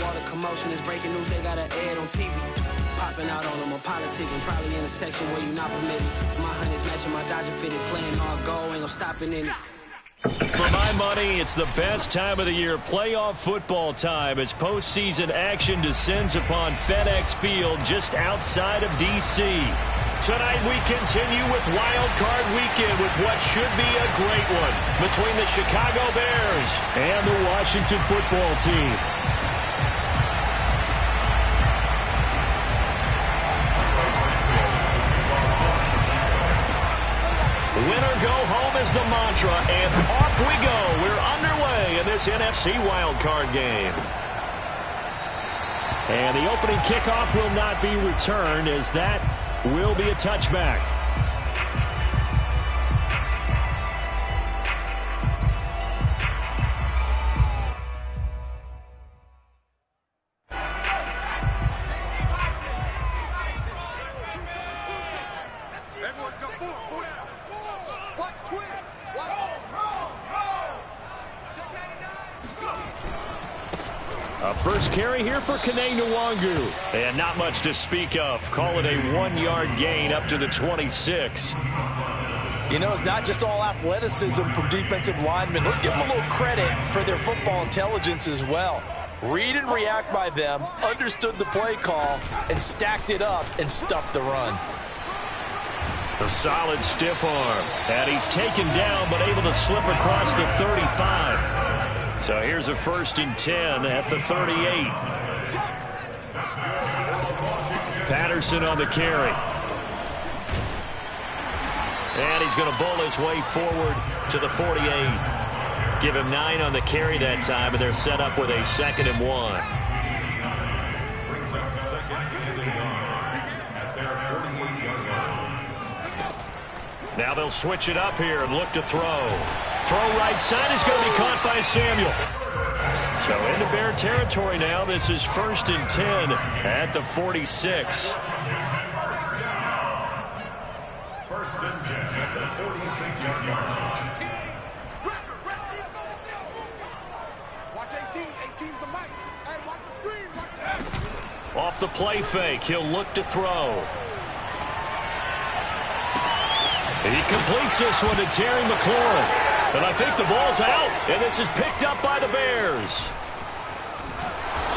all the commotion is breaking news, they got an ad on TV. Popping out on them on politicking, probably in a section where you not permitted. My honey's matching my Dodger fitted, playing all go, ain't no stopping in it. For my money, it's the best time of the year, playoff football time, as postseason action descends upon FedEx Field just outside of D.C. Tonight we continue with Wild Card Weekend with what should be a great one between the Chicago Bears and the Washington football team. Winner go home is the mantra, and off we go. We're underway in this NFC wildcard game. And the opening kickoff will not be returned, as that will be a touchback. First carry here for Kene Nwangu. And not much to speak of. Call it a 1-yard gain up to the 26. You know, it's not just all athleticism from defensive linemen. Let's give them a little credit for their football intelligence as well. Read and react by them, understood the play call, and stacked it up and stuffed the run. A solid stiff arm. And he's taken down, but able to slip across the 35. So here's a 1st and 10 at the 38. Patterson on the carry. And he's going to bowl his way forward to the 48. Give him 9 on the carry that time, and they're set up with a 2nd and 1. Now they'll switch it up here and look to throw. Throw right side is going to be caught by Samuel. So into Bear territory now. This is 1st and 10 at the 46. 1st and 10 at the 46-yard line. Watch 18. 18's the mic. Hey, watch the screen. Watch the... Off the play fake, he'll look to throw. He completes this one to Terry McLaurin. And I think the ball's out, and this is picked up by the Bears.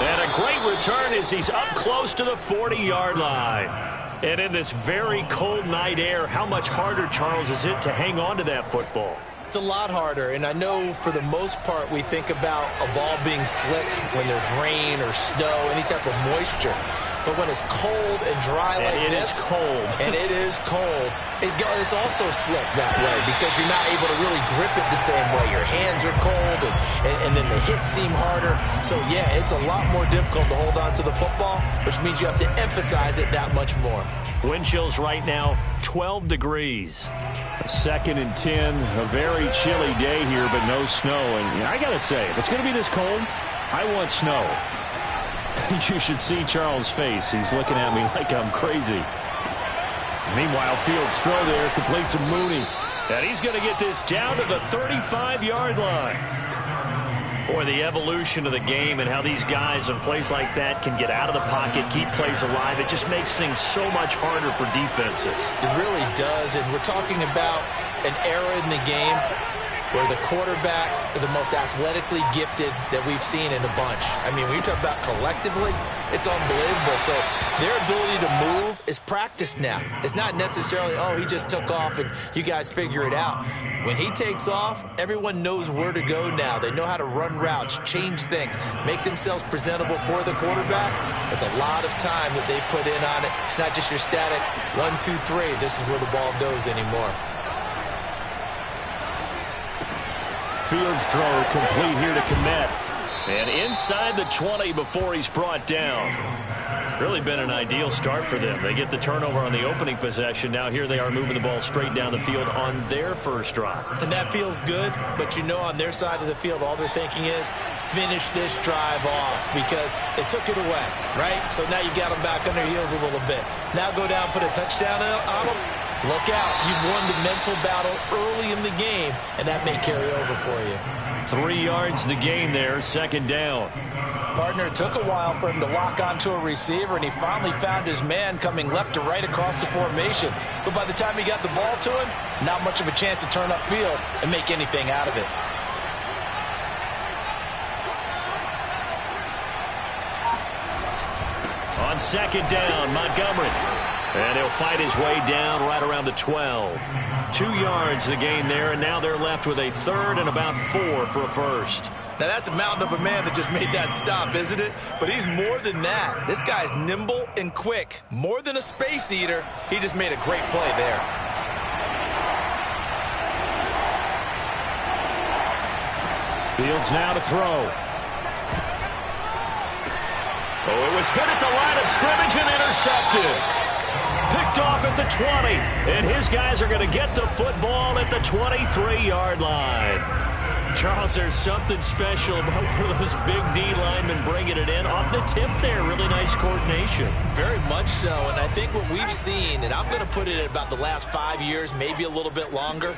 And a great return as he's up close to the 40-yard line. And in this very cold night air, how much harder, Charles, is it to hang on to that football? It's a lot harder, and I know for the most part we think about a ball being slick when there's rain or snow, any type of moisture. But when it's cold and dry like this, is cold. And it is cold, it's also slick that way because you're not able to really grip it the same way. Your hands are cold, and then the hits seem harder. So, yeah, it's a lot more difficult to hold on to the football, which means you have to emphasize it that much more. Wind chills right now, 12 degrees. 2nd and 10, a very chilly day here, but no snow. And I got to say, if it's going to be this cold, I want snow. You should see Charles' face. He's looking at me like I'm crazy. Meanwhile, Fields' throw there complete to Mooney. And he's going to get this down to the 35-yard line. Boy, the evolution of the game and how these guys in plays like that can get out of the pocket, keep plays alive, it just makes things so much harder for defenses. It really does, and we're talking about an era in the game where the quarterbacks are the most athletically gifted that we've seen in a bunch. I mean, when you talk about collectively, it's unbelievable. So their ability to move is practiced now. It's not necessarily, oh, he just took off and you guys figure it out. When he takes off, everyone knows where to go now. They know how to run routes, change things, make themselves presentable for the quarterback. It's a lot of time that they put in on it. It's not just your static 1, 2, 3. This is where the ball goes anymore. Fields throw complete here to Kmet. And inside the 20 before he's brought down. Really been an ideal start for them. They get the turnover on the opening possession. Now here they are moving the ball straight down the field on their first drive. And that feels good, but you know on their side of the field all they're thinking is finish this drive off because they took it away, right? So now you've got them back on their heels a little bit. Now go down, put a touchdown on them. Look out. You've won the mental battle early in the game, and that may carry over for you. 3 yards the gain there, 2nd down. partner. It took a while for him to lock onto a receiver, and he finally found his man coming left to right across the formation. But by the time he got the ball to him, not much of a chance to turn upfield and make anything out of it. On second down, Montgomery. And he'll fight his way down right around the 12. 2 yards the gain there, and now they're left with a third and about 4 for a first. Now, that's a mountain of a man that just made that stop, isn't it? But he's more than that. This guy's nimble and quick. More than a space eater, he just made a great play there. Fields now to throw. Oh, it was hit at the line of scrimmage and intercepted. Picked off at the 20, and his guys are going to get the football at the 23-yard line. Charles, there's something special about one of those big D linemen bringing it in off the tip there. Really nice coordination. Very much so, and I think what we've seen, and I'm going to put it at about the last 5 years, maybe a little bit longer,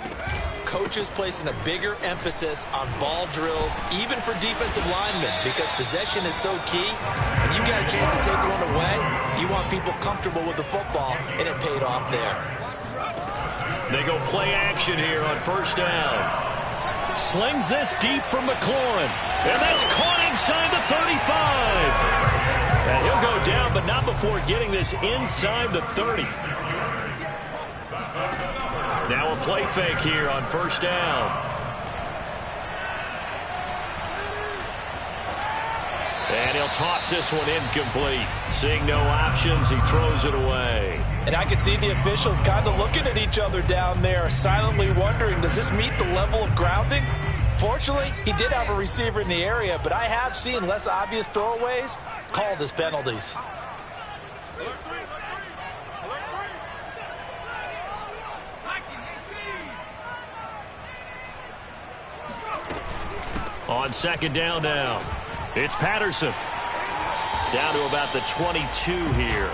coaches placing a bigger emphasis on ball drills, even for defensive linemen, because possession is so key, and you got a chance to take one away, you want people comfortable with the football, and it paid off there. They go play action here on first down. Slings this deep from McLaurin, and that's caught inside the 35. And he'll go down, but not before getting this inside the 30. Now a play fake here on first down. And he'll toss this one incomplete. Seeing no options, he throws it away. And I can see the officials kind of looking at each other down there, silently wondering, does this meet the level of grounding? Fortunately, he did have a receiver in the area, but I have seen less obvious throwaways called as penalties. On second down now, it's Patterson. Down to about the 22 here.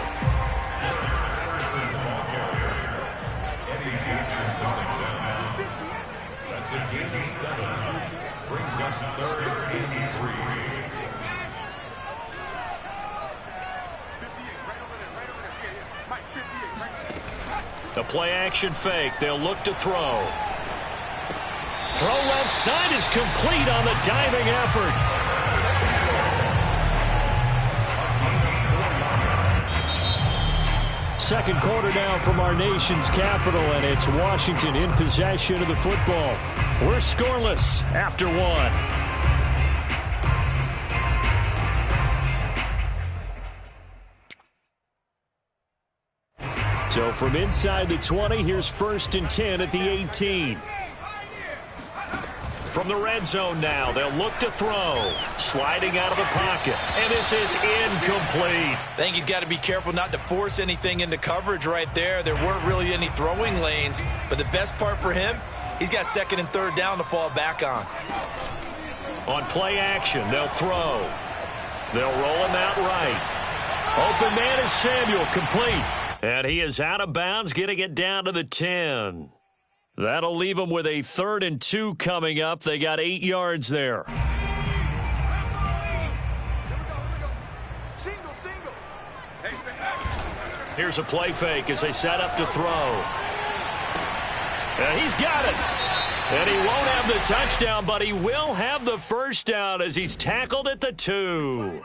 That's a 87. Brings up third and 3. The play action fake. They'll look to throw. Throw left side is complete on the diving effort. Second quarter now from our nation's capital, and it's Washington in possession of the football. We're scoreless after 1. So from inside the 20, here's first and 10 at the 18. From the red zone now, they'll look to throw. Sliding out of the pocket, and this is incomplete. I think he's got to be careful not to force anything into coverage right there. There weren't really any throwing lanes, but the best part for him, he's got second and third down to fall back on. On play action, they'll throw. They'll roll him out right. Open man is Samuel, complete. And he is out of bounds, getting it down to the 10. That'll leave them with a 3rd and 2 coming up. They got 8 yards there. Here's a play fake as they set up to throw. And he's got it. And he won't have the touchdown, but he will have the first down as he's tackled at the 2.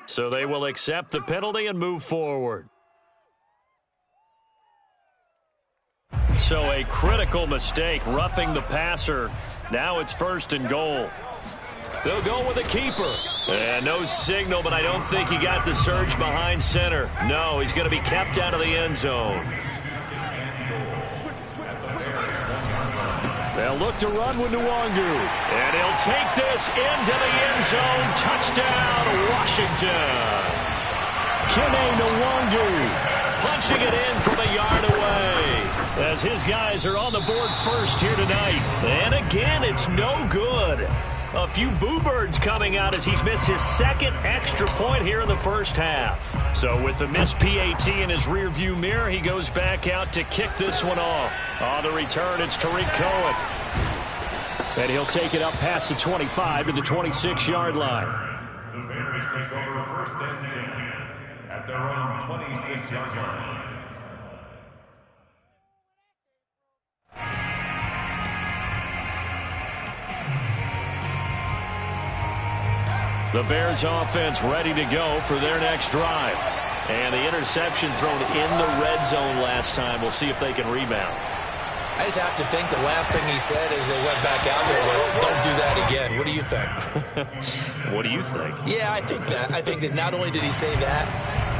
So they will accept the penalty and move forward. So a critical mistake, roughing the passer. Now it's 1st and goal. They'll go with a keeper. And no signal, but I don't think he got the surge behind center. No, he's going to be kept out of the end zone. They'll look to run with Nwangu. And he'll take this into the end zone. Touchdown, Washington. Kene Nwangu punching it in from a yard away. As his guys are on the board first here tonight. And again, it's no good. A few boo birds coming out as he's missed his 2nd extra point here in the first half. So with the missed PAT in his rearview mirror, he goes back out to kick this one off. On the return, it's Tariq Cohen. And he'll take it up past the 25 to the 26-yard line. Bears take over 1st and 10 at their own 26-yard line. The Bears offense ready to go for their next drive. And the interception thrown in the red zone last time. We'll see if they can rebound. I just have to think the last thing he said as they went back out there was, don't do that again. What do you think? What do you think? Yeah, I think that. I think that not only did he say that,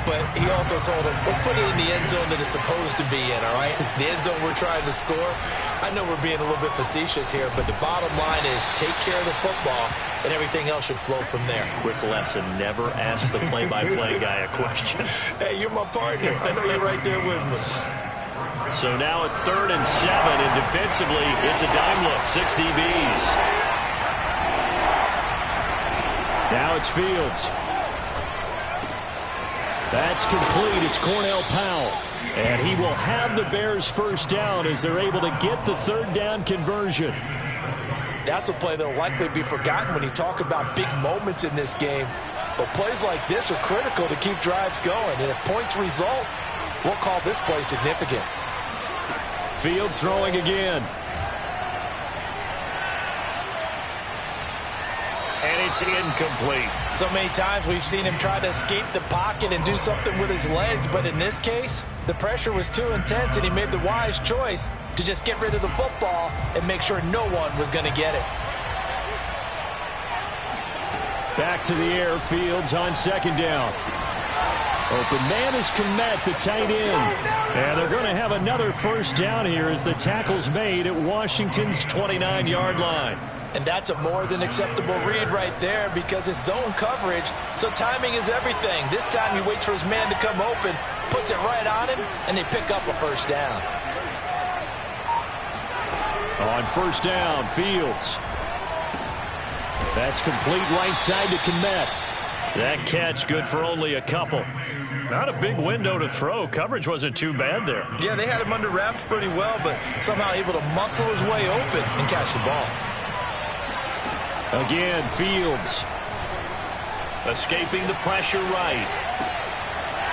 but he also told him, let's put it in the end zone that it's supposed to be in, all right? The end zone we're trying to score. I know we're being a little bit facetious here, but the bottom line is take care of the football, and everything else should flow from there. Quick lesson, never ask the play-by-play guy a question. Hey, you're my partner. I know you're right there with me. So now at 3rd and 7, and defensively, it's a dime look, 6 DBs. Now it's Fields. That's complete. It's Cornell Powell. And he will have the Bears first down as they're able to get the 3rd down conversion. That's a play that will likely be forgotten when you talk about big moments in this game. But plays like this are critical to keep drives going. And if points result, we'll call this play significant. Fields throwing again. And it's incomplete. So many times we've seen him try to escape the pocket and do something with his legs, but in this case, the pressure was too intense and he made the wise choice to just get rid of the football and make sure no one was going to get it. Back to the air, Fields on 2nd down. Open man is Kmet, the tight end. And they're going to have another first down here as the tackle's made at Washington's 29-yard line. And that's a more than acceptable read right there because it's zone coverage, so timing is everything. This time he waits for his man to come open, puts it right on him, and they pick up a first down. On 1st down, Fields. That's complete right side to Kmet. That catch good for only a couple. Not a big window to throw. Coverage wasn't too bad there. Yeah, they had him under wraps pretty well, but somehow able to muscle his way open and catch the ball. Again, Fields. Escaping the pressure right.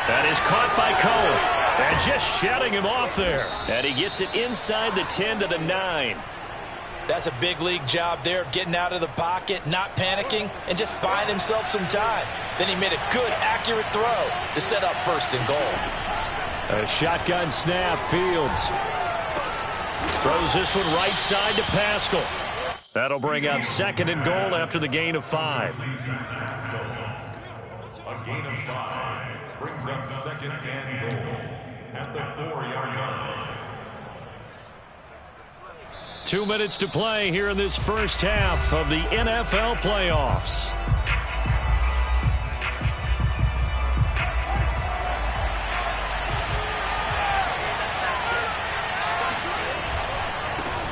That is caught by Cole. And just shutting him off there. And he gets it inside the 10 to the 9. That's a big league job there of getting out of the pocket, not panicking, and just buying himself some time. Then he made a good, accurate throw to set up 1st and goal. A shotgun snap, Fields. Throws this one right side to Pascal. That'll bring up 2nd and goal after the gain of 5. A gain of 5 brings up 2nd and goal at the 4-yard line. 2 minutes to play here in this first half of the NFL playoffs.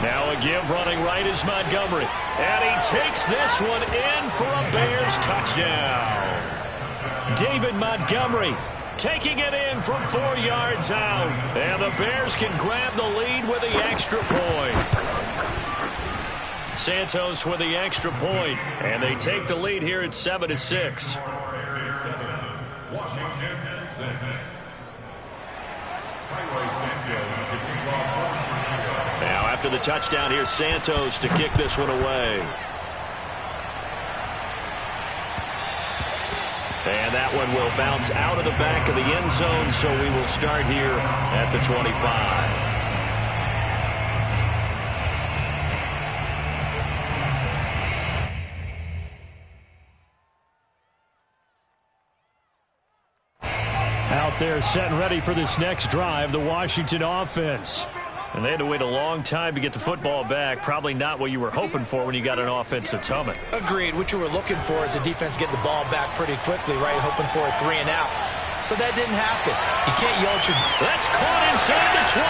Now a give running right is Montgomery. And he takes this one in for a Bears touchdown. David Montgomery taking it in from 4 yards out. And the Bears can grab the lead with the extra point. Santos with the extra point. And they take the lead here at 7-6. Washington 6. Now after the touchdown, here's Santos to kick this one away. And that one will bounce out of the back of the end zone, so we will start here at the 25. Out there set and ready for this next drive, the Washington offense. And they had to wait a long time to get the football back. Probably not what you were hoping for when you got an offense that's humming. Agreed. What you were looking for is the defense getting the ball back pretty quickly, right? Hoping for a 3 and out. So that didn't happen. You can't yell at your... That's caught inside the 20.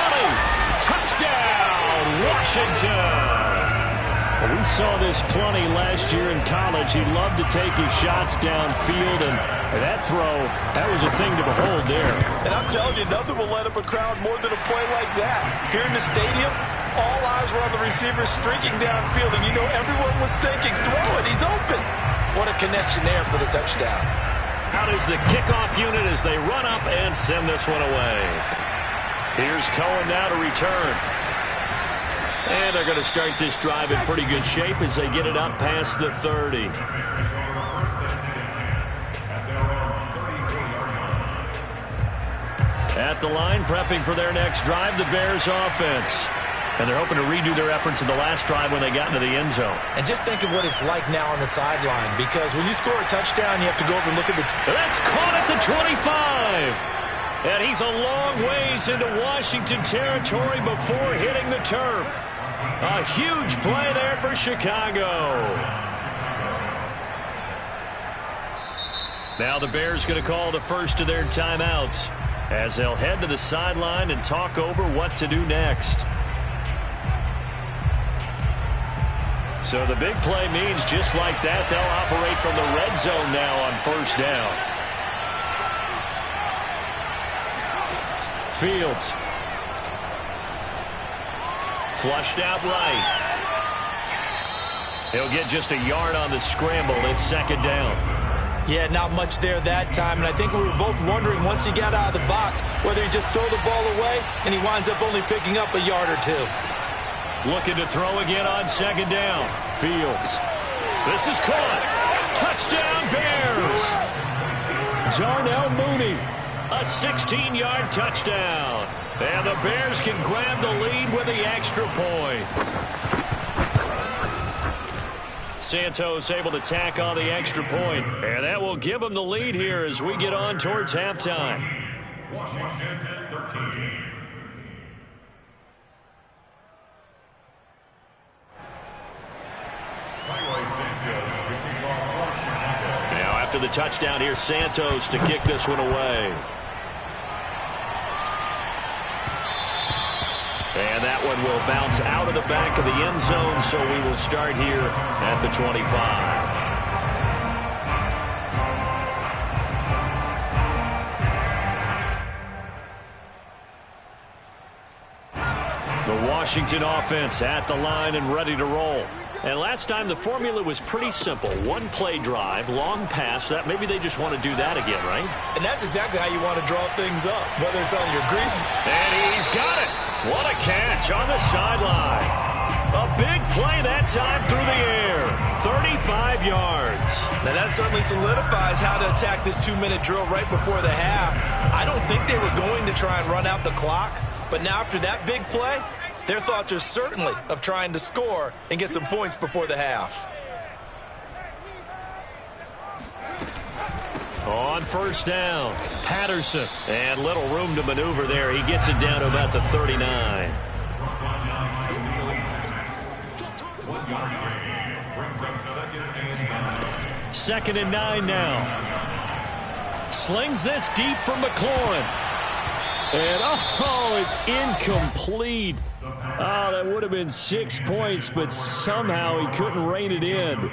Touchdown, Washington. Well, we saw this plenty last year in college. He loved to take his shots downfield, and that throw, that was a thing to behold there. And I'm telling you, nothing will let up a crowd more than a play like that. Here in the stadium, all eyes were on the receiver streaking downfield, and you know everyone was thinking, throw it, he's open. What a connection there for the touchdown. Out is the kickoff unit as they run up and send this one away. Here's Cohen now to return. And they're going to start this drive in pretty good shape as they get it up past the 30. At the line, prepping for their next drive, the Bears offense. And they're hoping to redo their efforts in the last drive when they got into the end zone. And just think of what it's like now on the sideline, because when you score a touchdown, you have to go over and look at the... That's caught at the 25. And he's a long ways into Washington territory before hitting the turf. A huge play there for Chicago. Now the Bears going to call the first of their timeouts as they'll head to the sideline and talk over what to do next. So the big play means just like that, they'll operate from the red zone now on first down. Fields. Flushed out right. He'll get just a yard on the scramble. It's second down. Yeah, not much there that time, and I think we were both wondering once he got out of the box whether he'd just throw the ball away, and he winds up only picking up a yard or two. Looking to throw again on second down. Fields. This is caught. Touchdown Bears. Darnell Mooney. A 16-yard touchdown. And the Bears can grab the lead with the extra point. Santos able to tack on the extra point. And that will give them the lead here as we get on towards halftime. Washington 13. Now after the touchdown, here's Santos to kick this one away. And that one will bounce out of the back of the end zone, so we will start here at the 25. The Washington offense at the line and ready to roll. And last time the formula was pretty simple. One play drive, long pass. That maybe they just want to do that again, right? And that's exactly how you want to draw things up, whether it's on your grease. And he's got it. What a catch on the sideline. A big play that time through the air. 35 yards. Now that certainly solidifies how to attack this 2-minute drill right before the half. I don't think they were going to try and run out the clock, but now after that big play, their thoughts are certainly of trying to score and get some points before the half. On first down, Patterson. And little room to maneuver there. He gets it down to about the 39. Second and 9 now. Slings this deep from McLaurin. And, oh, it's incomplete. Oh, that would have been 6 points, but somehow he couldn't rein it in.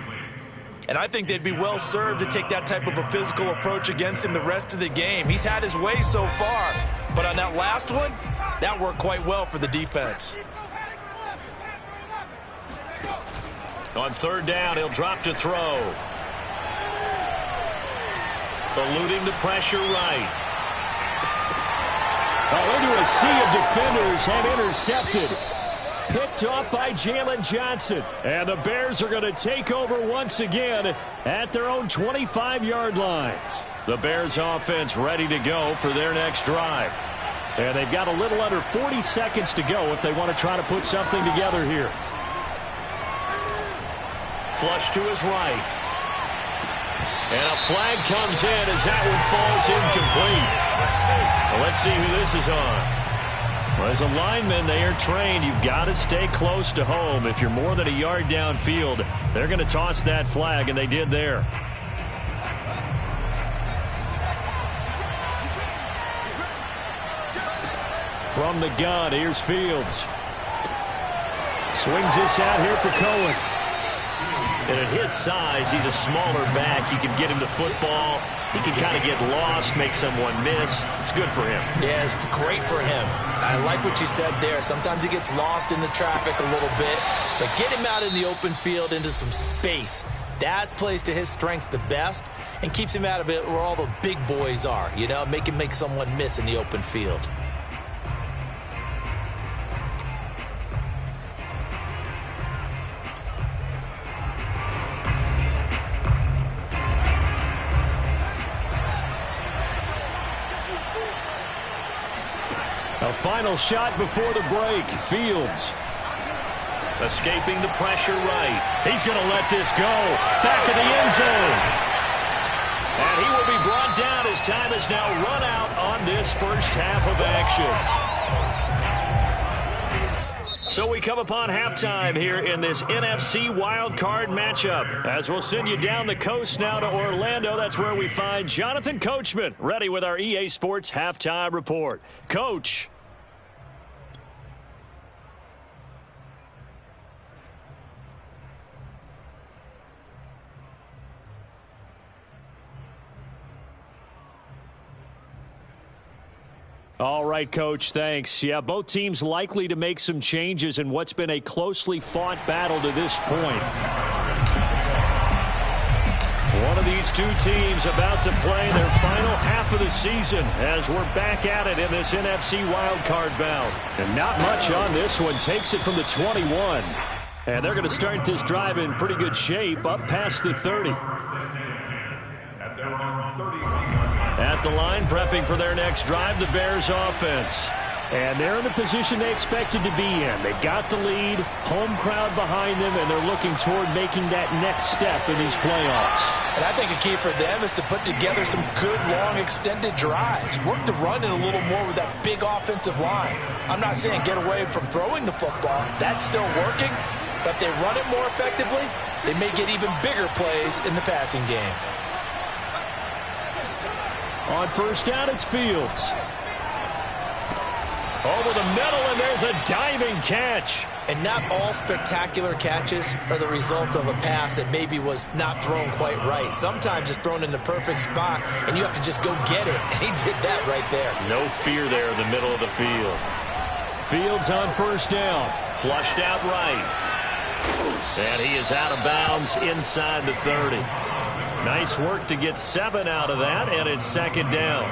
And I think they'd be well served to take that type of a physical approach against him the rest of the game. He's had his way so far, but on that last one, that worked quite well for the defense. On third down, he'll drop to throw. Eluding the pressure right. Into a sea of defenders and intercepted. Picked off by Jalen Johnson. And the Bears are going to take over once again at their own 25-yard line. The Bears offense ready to go for their next drive. And they've got a little under 40 seconds to go if they want to try to put something together here. Flush to his right. And a flag comes in as that one falls incomplete. Well, let's see who this is on. Well, as a lineman, they are trained. You've got to stay close to home. If you're more than a yard downfield, they're going to toss that flag, and they did there. From the gun, here's Fields. Swings this out here for Cohen. And at his size, he's a smaller back. You can get him the football. He can kind of get lost, make someone miss. It's good for him. Yeah, it's great for him. I like what you said there. Sometimes he gets lost in the traffic a little bit, but get him out in the open field into some space. That plays to his strengths the best and keeps him out of it where all the big boys are, you know, make someone miss in the open field. A final shot before the break. Fields escaping the pressure right. He's going to let this go. Back in the end zone. And he will be brought down as time is now run out on this first half of action. So we come upon halftime here in this NFC wildcard matchup. As we'll send you down the coast now to Orlando. That's where we find Jonathan Coachman ready with our EA Sports halftime report. Coach. All right, Coach, thanks. Yeah, both teams likely to make some changes in what's been a closely fought battle to this point. One of these two teams about to play their final half of the season as we're back at it in this NFC wildcard bout. And not much on this one. Takes it from the 21. And they're going to start this drive in pretty good shape up past the 30. At the line, prepping for their next drive, the Bears offense. And they're in the position they expected to be in. They've got the lead, home crowd behind them, and they're looking toward making that next step in these playoffs. And I think a key for them is to put together some good, long, extended drives. Work the run in a little more with that big offensive line. I'm not saying get away from throwing the football. That's still working. But if they run it more effectively, they may get even bigger plays in the passing game. On first down, it's Fields. Over the middle, and there's a diving catch. And not all spectacular catches are the result of a pass that maybe was not thrown quite right. Sometimes it's thrown in the perfect spot, and you have to just go get it. And he did that right there. No fear there in the middle of the field. Fields on first down. Flushed out right. And he is out of bounds inside the 30. Nice work to get 7 out of that, and it's second down.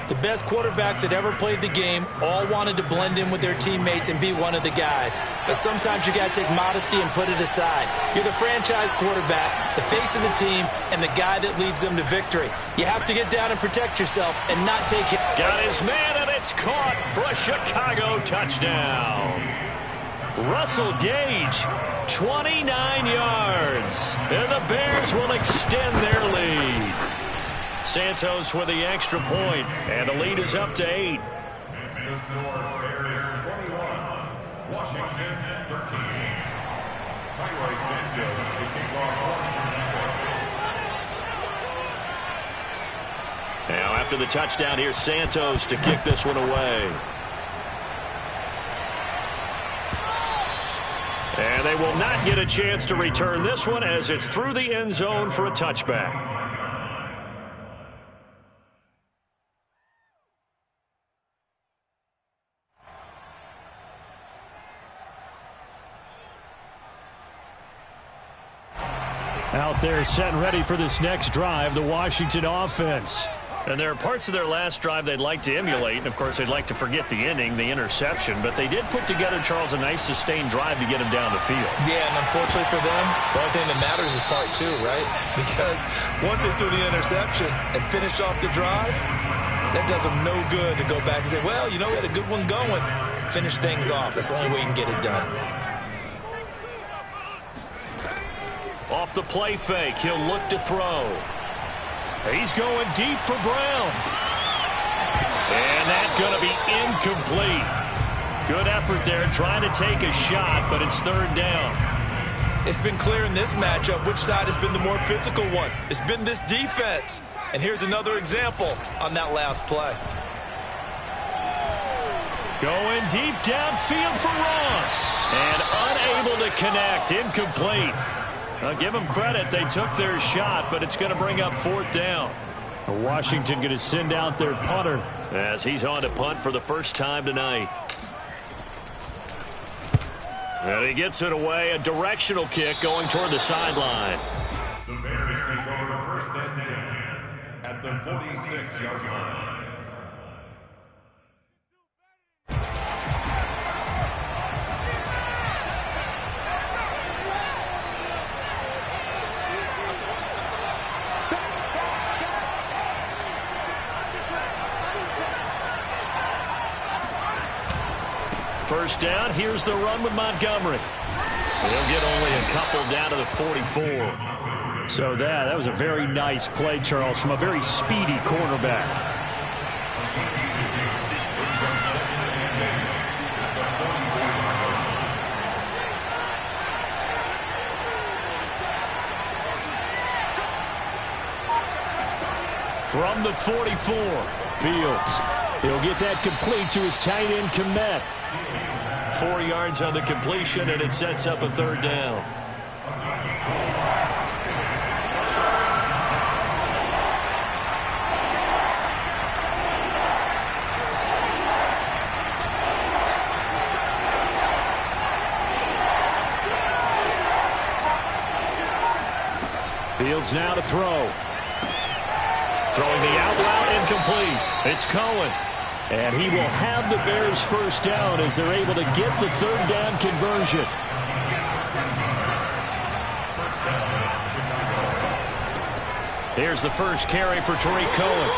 The best quarterbacks that ever played the game all wanted to blend in with their teammates and be one of the guys. But sometimes you got to take modesty and put it aside. You're the franchise quarterback, the face of the team, and the guy that leads them to victory. You have to get down and protect yourself and not take it. Got his man, and it's caught for a Chicago touchdown. Russell Gage, 29 yards. And the Bears will extend their lead. Santos with the extra point, and the lead is up to 8. The score, Bears 21, Washington 13. Leroy Santos to kick off Washington. Now after the touchdown, here's Santos to kick this one away. And they will not get a chance to return this one as it's through the end zone for a touchback. Out there set and ready for this next drive, the Washington offense. And there are parts of their last drive they'd like to emulate. And, of course, they'd like to forget the inning, the interception. But they did put together, Charles, a nice sustained drive to get him down the field. Yeah, and unfortunately for them, the only thing that matters is part 2, right? Because once they threw the interception and finished off the drive, that does them no good to go back and say, well, you know, we had a good one going. Finish things off. That's the only way you can get it done. Off the play fake, he'll look to throw. He's going deep for Brown. And that's going to be incomplete. Good effort there trying to take a shot, but it's third down. It's been clear in this matchup which side has been the more physical one. It's been this defense. And here's another example on that last play. Going deep downfield for Ross. And unable to connect. Incomplete. I'll give them credit. They took their shot, but it's going to bring up fourth down. Washington going to send out their punter as he's on to punt for the first time tonight. And he gets it away. A directional kick going toward the sideline. The First and 10 at the 46-yard line. First down, here's the run with Montgomery. He'll get only a couple down to the 44. So that was a very nice play, Charles, from a very speedy cornerback. From the 44, Fields. He'll get that complete to his tight end, Kmet. 4 yards on the completion, and it sets up a third down. Fields now to throw. Throwing the out route incomplete. It's Cohen. And he will have the Bears first down as they're able to get the third down conversion. Here's the first carry for Tariq Cohen.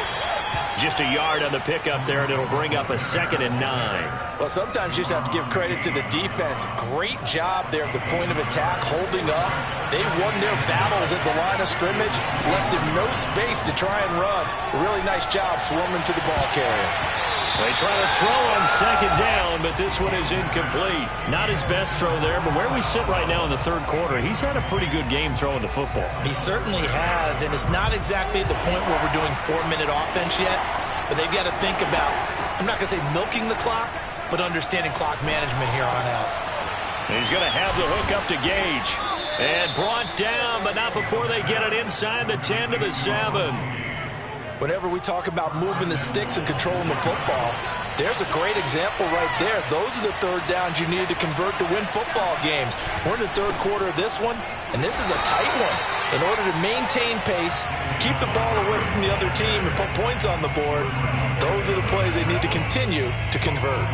Just a yard on the pickup there, and it'll bring up a 2nd and 9. Well, sometimes you just have to give credit to the defense. Great job there at the point of attack, holding up. They won their battles at the line of scrimmage, left them no space to try and run. A really nice job swarming to the ball carrier. They try to throw on 2nd down, but this one is incomplete. Not his best throw there, but where we sit right now in the third quarter, he's had a pretty good game throwing the football. He certainly has, and it's not exactly at the point where we're doing 4-minute offense yet, but they've got to think about, I'm not going to say milking the clock, but understanding clock management here on out. He's going to have the hook up to Gage. And brought down, but not before they get it inside the 10 to the 7. Whenever we talk about moving the sticks and controlling the football, there's a great example right there. Those are the third downs you needed to convert to win football games. We're in the third quarter of this one, and this is a tight one. In order to maintain pace, keep the ball away from the other team, and put points on the board, those are the plays they need to continue to convert.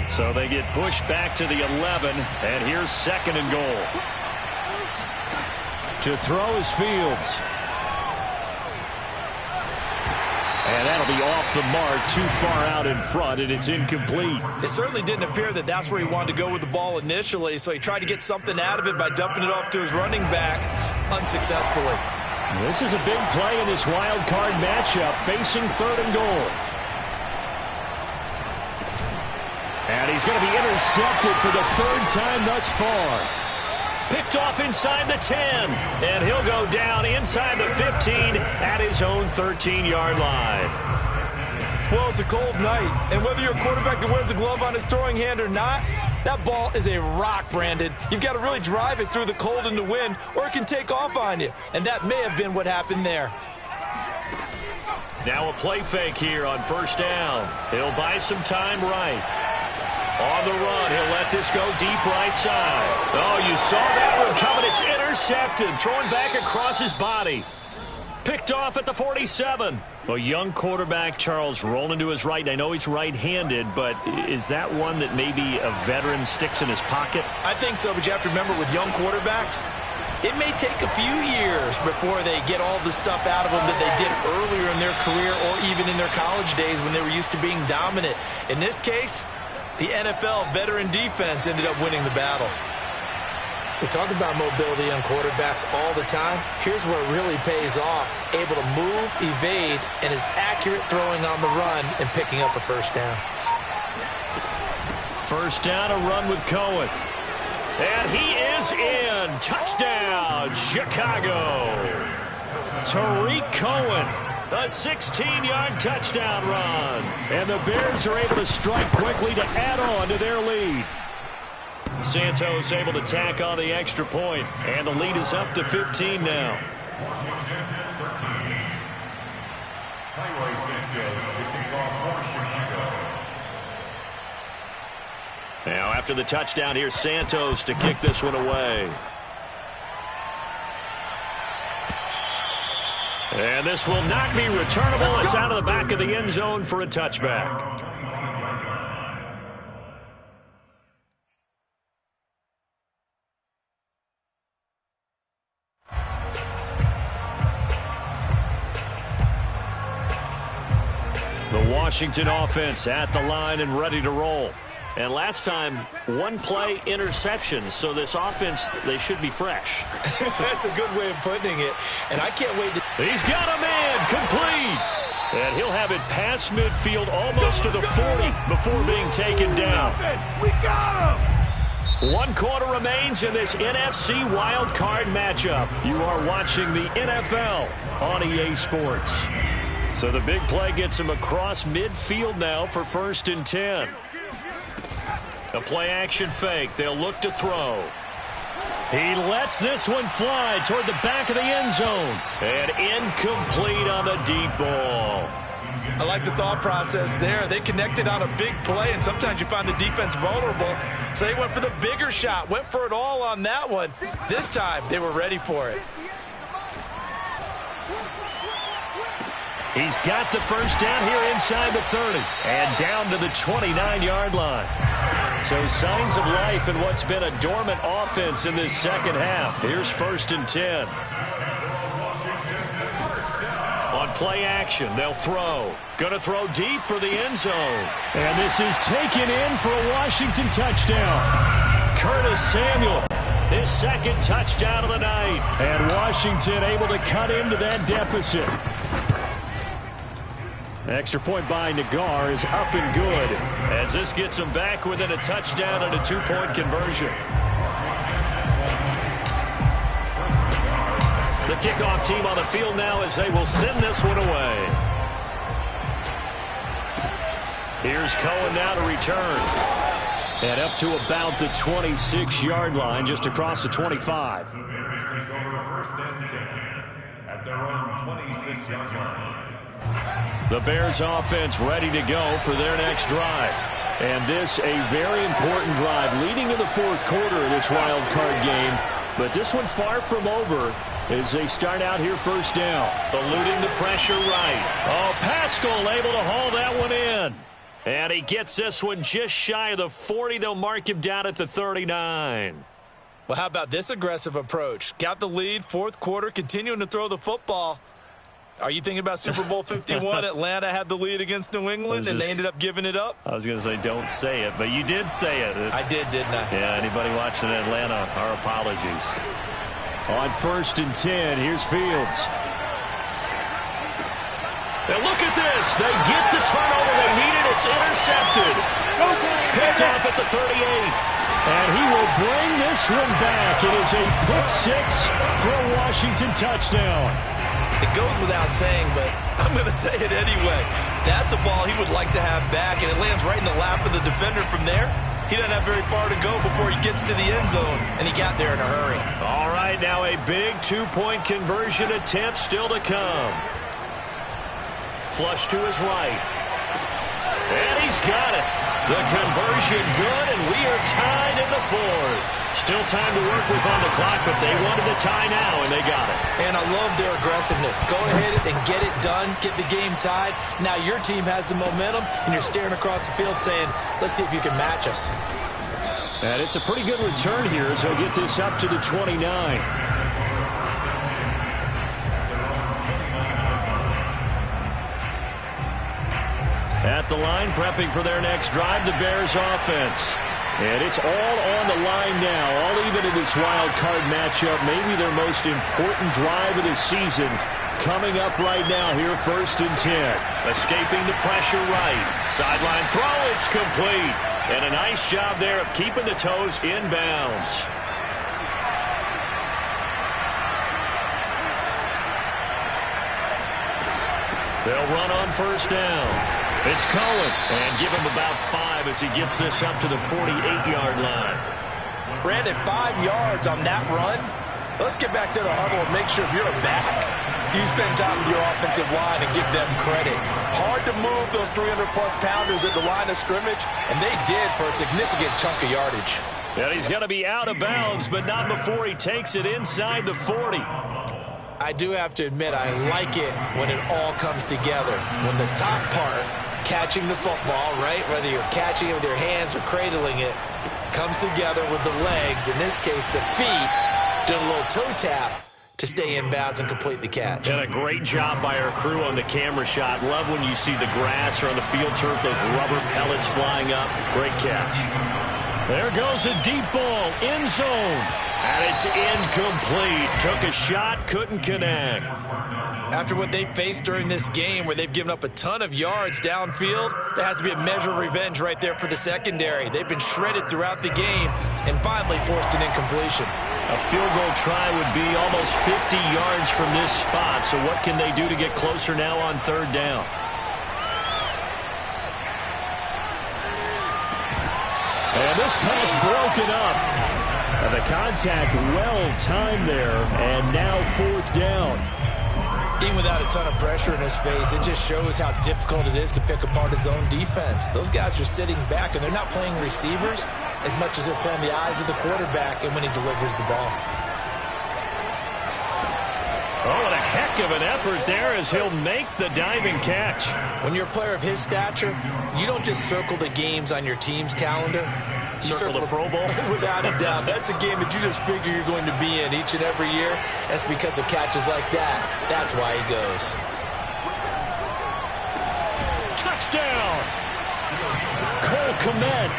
So they get pushed back to the 11, and here's 2nd and goal. To throw is Fields. And that'll be off the mark, too far out in front, and it's incomplete. It certainly didn't appear that that's where he wanted to go with the ball initially, so he tried to get something out of it by dumping it off to his running back unsuccessfully. This is a big play in this wild card matchup, facing 3rd and goal. And he's going to be intercepted for the 3rd time thus far. Picked off inside the 10, and he'll go down inside the 15 at his own 13-yard line. Well, it's a cold night, and whether you're a quarterback that wears a glove on his throwing hand or not, that ball is a rock, Brandon. You've got to really drive it through the cold and the wind, or it can take off on you, and that may have been what happened there. Now a play fake here on 1st down. He'll buy some time right. On the run, he'll let this go deep right side. Oh, you saw that one coming. It's intercepted. Thrown back across his body. Picked off at the 47. A young quarterback, Charles, rolling to his right. I know he's right-handed, but is that one that maybe a veteran sticks in his pocket? I think so, but you have to remember with young quarterbacks, it may take a few years before they get all the stuff out of them that they did earlier in their career or even in their college days when they were used to being dominant. In this case, the NFL veteran defense ended up winning the battle. We talk about mobility on quarterbacks all the time. Here's where it really pays off. Able to move, evade, and is accurate throwing on the run and picking up a 1st down. 1st down, a run with Cohen. And he is in. Touchdown, Chicago. Tariq Cohen. A 16-yard touchdown run. And the Bears are able to strike quickly to add on to their lead. Santos able to tack on the extra point, and the lead is up to 15 now. Washington 13. Highway Santos to kick off for Chicago. Now after the touchdown, here's Santos to kick this one away. And this will not be returnable. It's out of the back of the end zone for a touchback. The Washington offense at the line and ready to roll. And last time, one play interception. So this offense, they should be fresh. That's a good way of putting it. And I can't wait to... He's got a man complete. And he'll have it past midfield almost to the 40 before being taken down. We got him! 1 quarter remains in this NFC Wild Card matchup. You are watching the NFL on EA Sports. So the big play gets him across midfield now for 1st and 10. A play-action fake. They'll look to throw. He lets this one fly toward the back of the end zone. And incomplete on the deep ball. I like the thought process there. They connected on a big play, and sometimes you find the defense vulnerable. So they went for the bigger shot, went for it all on that one. This time, they were ready for it. He's got the first down here inside the 30 and down to the 29-yard line. So signs of life in what's been a dormant offense in this second half. Here's 1st and 10. On play action, they'll throw. Going to throw deep for the end zone. And this is taken in for a Washington touchdown. Curtis Samuel, his 2nd touchdown of the night. And Washington able to cut into that deficit. Extra point by Nagar is up and good as this gets him back within a touchdown and a 2-point conversion. The kickoff team on the field now as they will send this one away. Here's Cohen now to return. And up to about the 26-yard line, just across the 25. The Bears take over 1st and 10 at their own 26-yard line. The Bears offense ready to go for their next drive. And this a very important drive leading to the 4th quarter of this wild card game. But this one far from over as they start out here 1st down. Eluding the pressure right. Oh, Pascal able to haul that one in. And he gets this one just shy of the 40. They'll mark him down at the 39. Well, how about this aggressive approach? Got the lead, 4th quarter, continuing to throw the football. Are you thinking about Super Bowl 51? Atlanta had the lead against New England, and they ended up giving it up? I was going to say don't say it, but you did say it. I did, didn't I? Yeah, anybody watching Atlanta, our apologies. On 1st and 10, here's Fields. Now look at this. They get the turnover they needed. It's intercepted. Picked off at the 38. And he will bring this one back. It is a pick 6 for a Washington touchdown. It goes without saying, but I'm going to say it anyway. That's a ball he would like to have back, and it lands right in the lap of the defender from there. He doesn't have very far to go before he gets to the end zone, and he got there in a hurry. All right, now a big 2-point conversion attempt still to come. Flush to his right. And he's got it. The conversion good, and we are tied in the 4th. Still time to work with on the clock, but they wanted the tie now, and they got it. And I love their aggressiveness. Go ahead and get it done, get the game tied. Now your team has the momentum, and you're staring across the field saying, let's see if you can match us. And it's a pretty good return here as he'll get this up to the 29. At the line, prepping for their next drive, the Bears offense. And it's all on the line now, all even in this wild card matchup. Maybe their most important drive of the season coming up right now here, 1st and 10. Escaping the pressure right. Sideline throw, it's complete. And a nice job there of keeping the toes inbounds. They'll run on 1st down. It's Cohen, and give him about 5 as he gets this up to the 48-yard line. Brandon, 5 yards on that run. Let's get back to the huddle and make sure if you're a back, You spend time with your offensive line and give them credit. Hard to move those 300-plus pounders at the line of scrimmage, and they did for a significant chunk of yardage. And he's going to be out of bounds, but not before he takes it inside the 40. I do have to admit, I like it when it all comes together. When the top part, catching the football, right, whether you're catching it with your hands or cradling it, comes together with the legs, in this case the feet, doing a little toe tap to stay in bounds and complete the catch. And a great job by our crew on the camera shot. Love when you see the grass or on the field turf, those rubber pellets flying up. Great catch. There goes a deep ball, end zone. And it's incomplete. Took a shot, couldn't connect. After what they faced during this game where they've given up a ton of yards downfield, there has to be a measure of revenge right there for the secondary. They've been shredded throughout the game and finally forced an incompletion. A field goal try would be almost 50 yards from this spot. So what can they do to get closer now on third down? And this pass broken up. And the contact well timed there. And now fourth down. Even without a ton of pressure in his face, it just shows how difficult it is to pick apart his own defense. Those guys are sitting back, and they're not playing receivers as much as they're playing the eyes of the quarterback and when he delivers the ball. Oh, what a heck of an effort there as he'll make the diving catch. When you're a player of his stature, you don't just circle the games on your team's calendar. You circle the Pro Bowl? Without a doubt. That's a game that you just figure you're going to be in each and every year. That's because of catches like that. That's why he goes. Touchdown! Cole Kmet,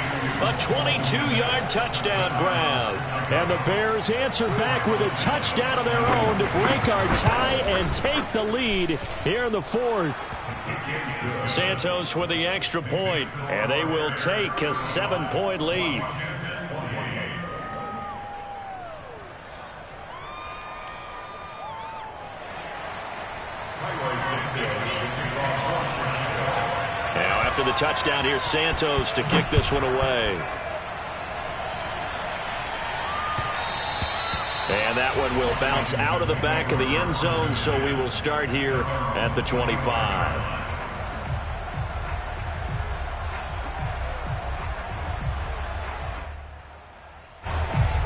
a 22-yard touchdown grab. And the Bears answer back with a touchdown of their own to break our tie and take the lead here in the fourth. Santos with the extra point, and they will take a 7-point lead. Now after the touchdown, here's Santos to kick this one away. And that one will bounce out of the back of the end zone, so we will start here at the 25.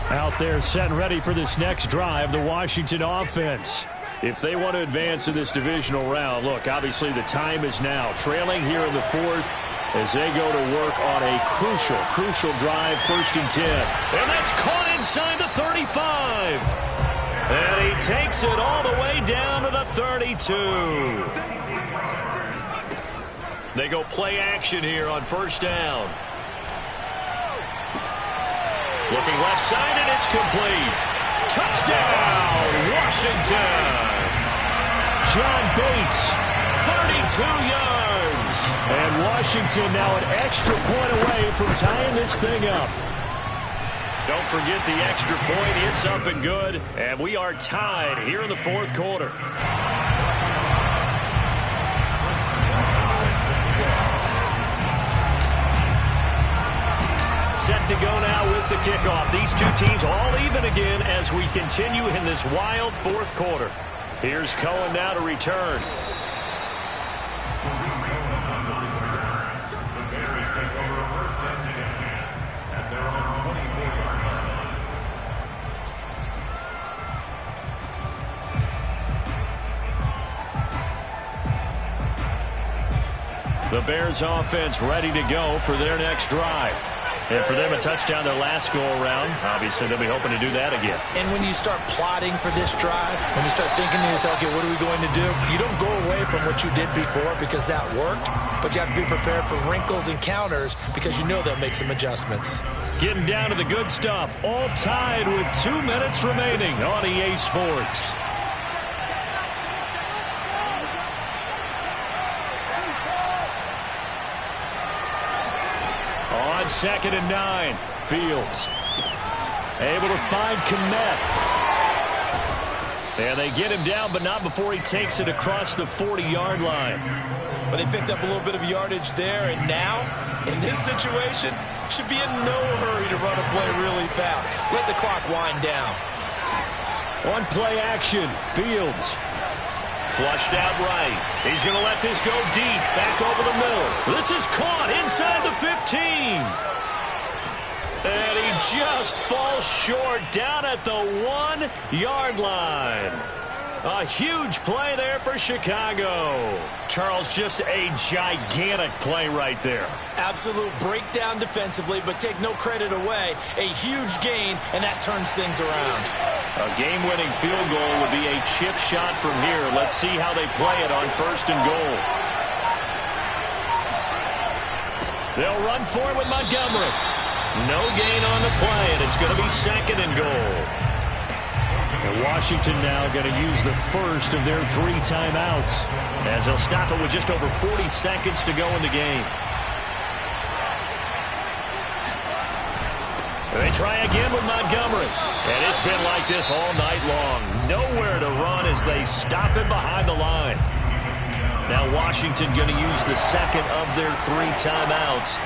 Out there set and ready for this next drive, the Washington offense. If they want to advance in this divisional round, look, obviously the time is now. Trailing here in the fourth as they go to work on a crucial drive, 1st and 10. And that's caught inside the 35. And he takes it all the way down to the 32. They go play action here on 1st down. Looking left side, and it's complete. Touchdown, Washington. John Bates, 32 yards. And Washington now an extra point away from tying this thing up. Don't forget the extra point. It's up and good. And we are tied here in the fourth quarter. Set to go now with the kickoff. These two teams all even again as we continue in this wild fourth quarter. Here's Cohen now to return. The Bears take over 1st and 10 at their own 24-yard line. The Bears offense ready to go for their next drive. And for them, a touchdown their last go-around. Obviously, they'll be hoping to do that again. And when you start plotting for this drive, when you start thinking to yourself, okay, what are we going to do? You don't go away from what you did before because that worked, but you have to be prepared for wrinkles and counters because you know they'll make some adjustments. Getting down to the good stuff. All tied with 2 minutes remaining on EA Sports. On 2nd and 9, Fields able to find Kmet. And they get him down, but not before he takes it across the 40-yard line. But they picked up a little bit of yardage there, and now, in this situation, should be in no hurry to run a play really fast. Let the clock wind down. On play action, Fields. Flushed out right. He's going to let this go deep. Back over the middle. This is caught inside the 15. And he just falls short down at the 1-yard line. A huge play there for Chicago. Charles, just a gigantic play right there. Absolute breakdown defensively, but take no credit away. A huge gain, and that turns things around. A game-winning field goal would be a chip shot from here. Let's see how they play it on 1st and goal. They'll run for it with Montgomery. No gain on the play, and it's going to be 2nd and goal. And Washington now going to use the first of their 3 timeouts as they'll stop it with just over 40 seconds to go in the game. They try again with Montgomery. And it's been like this all night long. Nowhere to run as they stop it behind the line. Now Washington going to use the 2nd of their 3 timeouts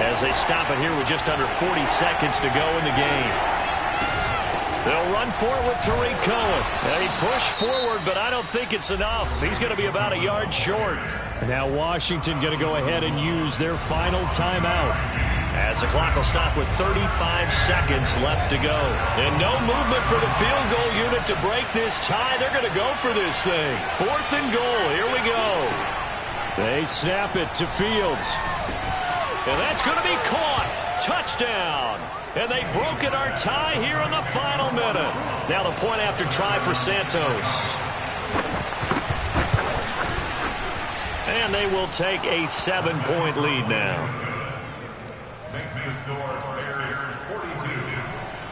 as they stop it here with just under 40 seconds to go in the game. They'll run for it with Tariq Cohen. They push forward, but I don't think it's enough. He's going to be about a yard short. And now Washington going to go ahead and use their final timeout as the clock will stop with 35 seconds left to go. And no movement for the field goal unit to break this tie. They're going to go for this thing. 4th and goal. Here we go. They snap it to Fields. And that's going to be caught. Touchdown. And they've broken our tie here in the final minute. Now the point after try for Santos. And they will take a 7-point lead now. Makes the score Bears 42,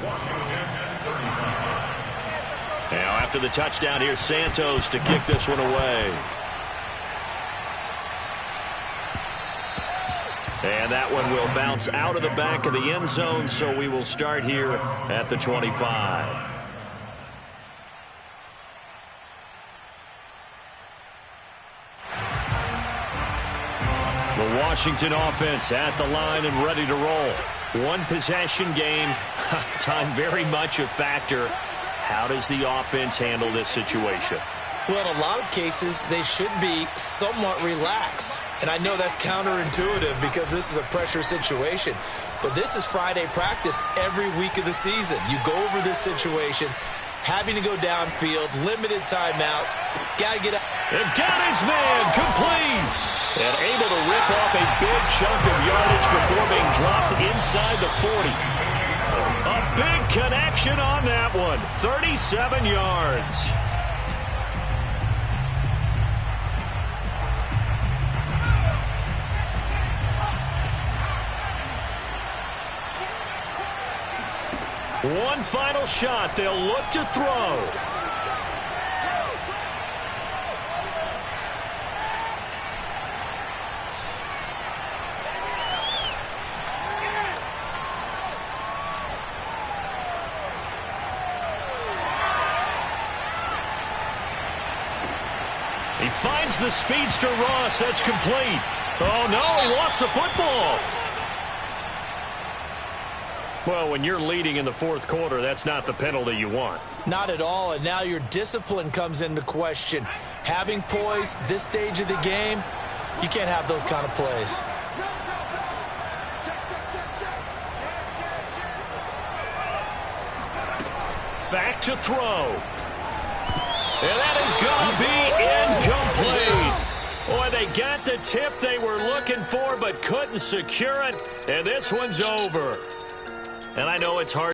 Washington 35. Now after the touchdown, here's Santos to kick this one away. And that one will bounce out of the back of the end zone, so we will start here at the 25. The Washington offense at the line and ready to roll. One possession game, time very much a factor. How does the offense handle this situation? Well, in a lot of cases, they should be somewhat relaxed. And I know that's counterintuitive because this is a pressure situation. But this is Friday practice every week of the season. You go over this situation, having to go downfield, limited timeouts. Got to get out. And got his man complete. And able to rip off a big chunk of yardage before being dropped inside the 40. A big connection on that one. 37 yards. One final shot. They'll look to throw. He finds the speedster Ross. That's complete. Oh, no, he lost the football. Well, when you're leading in the 4th quarter, that's not the penalty you want. Not at all, and now your discipline comes into question. Having poise this stage of the game, you can't have those kind of plays. Back to throw. And that is going to be incomplete. Boy, they got the tip they were looking for but couldn't secure it. And this one's over. And I know it's hard.